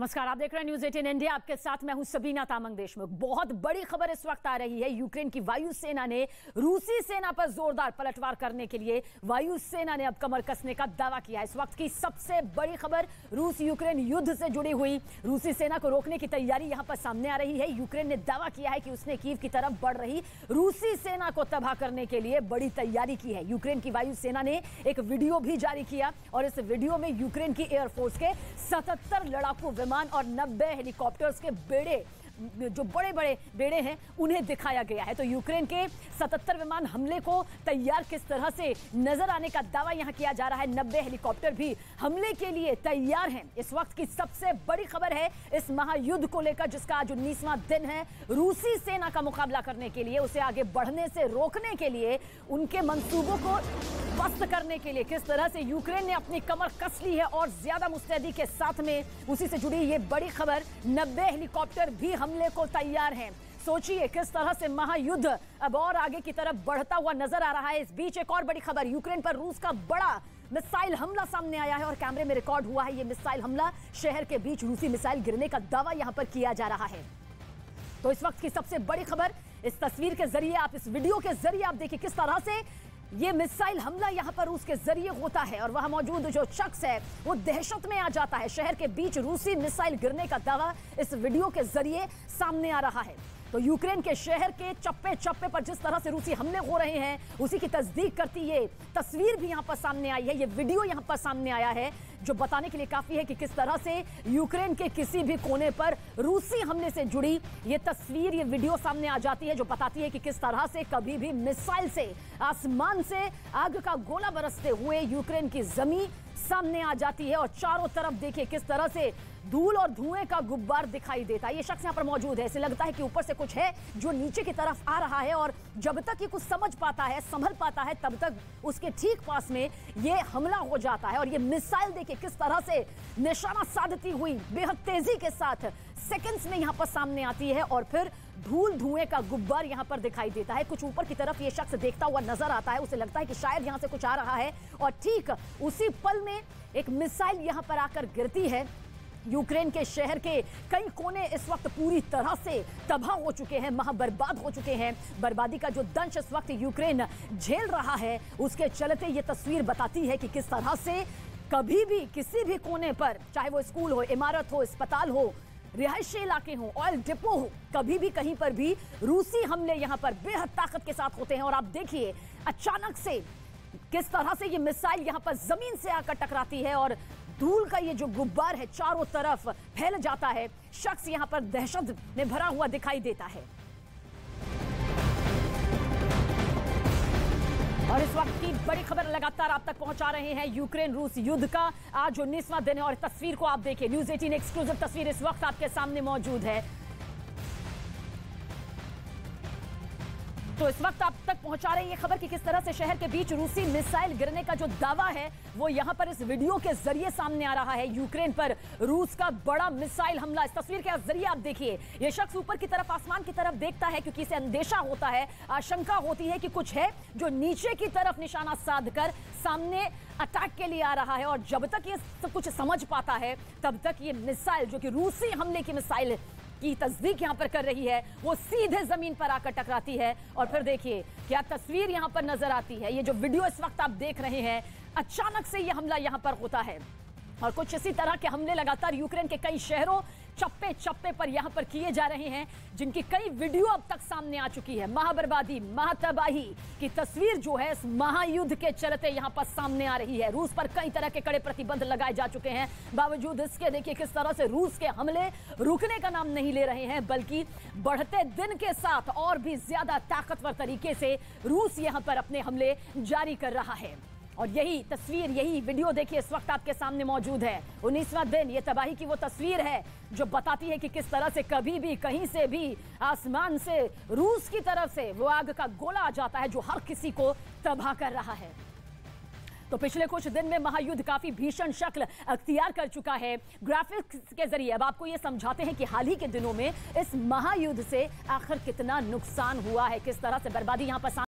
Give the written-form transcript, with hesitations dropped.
नमस्कार, आप देख रहे हैं न्यूज 18 इंडिया। आपके साथ मैं हूं सबीना तामंग देशमुख। बहुत बड़ी खबर इस वक्त आ रही है। यूक्रेन की वायुसेना ने रूसी सेना पर जोरदार पलटवार करने के लिए वायुसेना ने अब कमर कसने का दावा किया है। इस वक्त की सबसे बड़ी खबर रूस यूक्रेन युद्ध से जुड़ी हुई रूसी सेना को रोकने की तैयारी यहां पर सामने आ रही है। यूक्रेन ने दावा किया है कि उसने कीव की तरफ बढ़ रही रूसी सेना को तबाह करने के लिए बड़ी तैयारी की है। यूक्रेन की वायुसेना ने एक वीडियो भी जारी किया और इस वीडियो में यूक्रेन की एयरफोर्स के 77 लड़ाकू विमान और 90 हेलीकॉप्टर्स के बेड़े, जो बड़े बड़े बेड़े हैं, उन्हें दिखाया गया है। तो यूक्रेन के 77 विमान हमले को तैयार किस तरह से नजर आने का दावा यहां किया जा रहा है। 90 हेलीकॉप्टर भी हमले के लिए तैयार हैं। इस वक्त की सबसे बड़ी खबर है इस महायुद्ध को लेकर, जिसका आज 19वां दिन है। रूसी सेना का मुकाबला करने के लिए, उसे आगे बढ़ने से रोकने के लिए, उनके मंसूबों को ध्वस्त करने के लिए किस तरह से यूक्रेन ने अपनी कमर कस ली है और ज्यादा मुस्तैदी के साथ में उसी से जुड़ी ये बड़ी खबर। 90 हेलीकॉप्टर भी हमले को तैयार हैं। सोचिए किस तरह से महायुद्ध अब और आगे की तरफ बढ़ता हुआ नजर आ रहा है। इस बीच एक और बड़ी खबर, यूक्रेन पर रूस का बड़ा मिसाइल हमला सामने आया है और कैमरे में रिकॉर्ड हुआ है। ये मिसाइल हमला, शहर के बीच रूसी मिसाइल गिरने का दावा यहां पर किया जा रहा है। तो इस वक्त की सबसे बड़ी खबर इस तस्वीर के जरिए, आप इस वीडियो के जरिए आप देखिए किस तरह से ये मिसाइल हमला यहां पर रूस के जरिए होता है और वहां मौजूद जो शख्स है वो दहशत में आ जाता है। शहर के बीच रूसी मिसाइल गिरने का दावा इस वीडियो के जरिए सामने आ रहा है। तो यूक्रेन के शहर के चप्पे चप्पे पर जिस तरह से रूसी हमले हो रहे हैं, उसी की तस्दीक करती ये तस्वीर भी यहां पर सामने आई है। ये वीडियो यहां पर सामने आया है जो बताने के लिए काफी है कि किस तरह से यूक्रेन के किसी भी कोने पर रूसी हमले से जुड़ी ये तस्वीर, ये वीडियो सामने आ जाती है, जो बताती है कि किस तरह से कभी भी मिसाइल से, आसमान से आग का गोला बरसते हुए यूक्रेन की जमीन सामने आ जाती है। और चारों तरफ देखिए किस तरह से धूल और धुएं का गुब्बार दिखाई देता है। ये शख्स यहाँ पर मौजूद है, ऐसे लगता है कि ऊपर से कुछ है जो नीचे की तरफ आ रहा है और जब तक ये कुछ समझ पाता है, संभल पाता है, तब तक उसके ठीक पास में ये हमला हो जाता है। और ये मिसाइल देखिए किस तरह से निशाना साधती हुई बेहद तेजी के साथ सेकंड्स में यहाँ पर सामने आती है और फिर धूल धुएं का गुब्बार यहाँ पर दिखाई देता है। कुछ ऊपर की तरफ ये शख्स देखता हुआ नजर आता है, उसे लगता है कि शायद यहाँ से कुछ आ रहा है और ठीक उसी पल में एक मिसाइल यहाँ पर आकर गिरती है। यूक्रेन के शहर के कई कोने इस वक्त पूरी तरह से तबाह हो चुके हैं, महाबर्बाद हो चुके हैं। बर्बादी का जो दंश इस वक्त यूक्रेन झेल रहा है, उसके चलते ये तस्वीर बताती है कि किस तरह से कभी भी किसी भी कोने पर, चाहे वो स्कूल हो, इमारत हो, अस्पताल हो, रिहायशी इलाके हो, ऑयल डिपो हो, कभी भी कहीं पर भी रूसी हमले यहां पर बेहद ताकत के साथ होते हैं। और आप देखिए अचानक से किस तरह से ये मिसाइल यहां पर जमीन से आकर टकराती है और धूल का ये जो गुब्बार है चारों तरफ फैल जाता है। शख्स यहां पर दहशत में भरा हुआ दिखाई देता है। और इस वक्त की बड़ी खबर लगातार आप तक पहुंचा रहे हैं। यूक्रेन रूस युद्ध का आज 19वां दिन है और तस्वीर को आप देखिए, न्यूज 18 एक्सक्लूसिव तस्वीर इस वक्त आपके सामने मौजूद है। तो इस वक्त आप तक पहुंचा रहे हैं ये खबर कि किस तरह से शहर के बीच रूसी मिसाइल गिरने का जो दावा है वो यहां पर इस वीडियो के जरिए सामने आ रहा है। यूक्रेन पर रूस का बड़ा मिसाइल हमला, इस तस्वीर के जरिए आप देखिए। ये शख्स ऊपर की तरफ, आसमान की तरफ देखता है क्योंकि इसे अंदेशा होता है, आशंका होती है कि कुछ है जो नीचे की तरफ निशाना साधकर सामने अटैक के लिए आ रहा है। और जब तक ये सब कुछ समझ पाता है, तब तक ये मिसाइल, जो कि रूसी हमले की मिसाइल की तस्दीक यहां पर कर रही है, वो सीधे जमीन पर आकर टकराती है। और फिर देखिए क्या तस्वीर यहां पर नजर आती है। ये जो वीडियो इस वक्त आप देख रहे हैं, अचानक से ये हमला यहां पर होता है और कुछ इसी तरह के हमले लगातार यूक्रेन के कई शहरों, चप्पे चप्पे पर यहां पर किए जा रहे हैं, जिनकी कई वीडियो अब तक सामने आ चुकी है। महाबर्बादी, महातबाही की तस्वीर जो है इस महायुद्ध के चलते यहां पर सामने आ रही है। रूस पर कई तरह के कड़े प्रतिबंध लगाए जा चुके हैं, बावजूद इसके देखिए किस तरह से रूस के हमले रुकने का नाम नहीं ले रहे हैं, बल्कि बढ़ते दिन के साथ और भी ज्यादा ताकतवर तरीके से रूस यहां पर अपने हमले जारी कर रहा है। और यही तस्वीर, यही वीडियो देखिए इस वक्त आपके सामने मौजूद है। 19वां दिन, ये तबाही की वो तस्वीर है जो बताती है कि किस तरह से कभी भी कहीं से भी आसमान से रूस की तरफ से वो आग का गोला आ जाता है जो हर किसी को तबाह कर रहा है। तो पिछले कुछ दिन में महायुद्ध काफी भीषण शक्ल अख्तियार कर चुका है। ग्राफिक्स के जरिए अब आपको ये समझाते हैं कि हाल ही के दिनों में इस महायुद्ध से आखिर कितना नुकसान हुआ है, किस तरह से बर्बादी यहां पर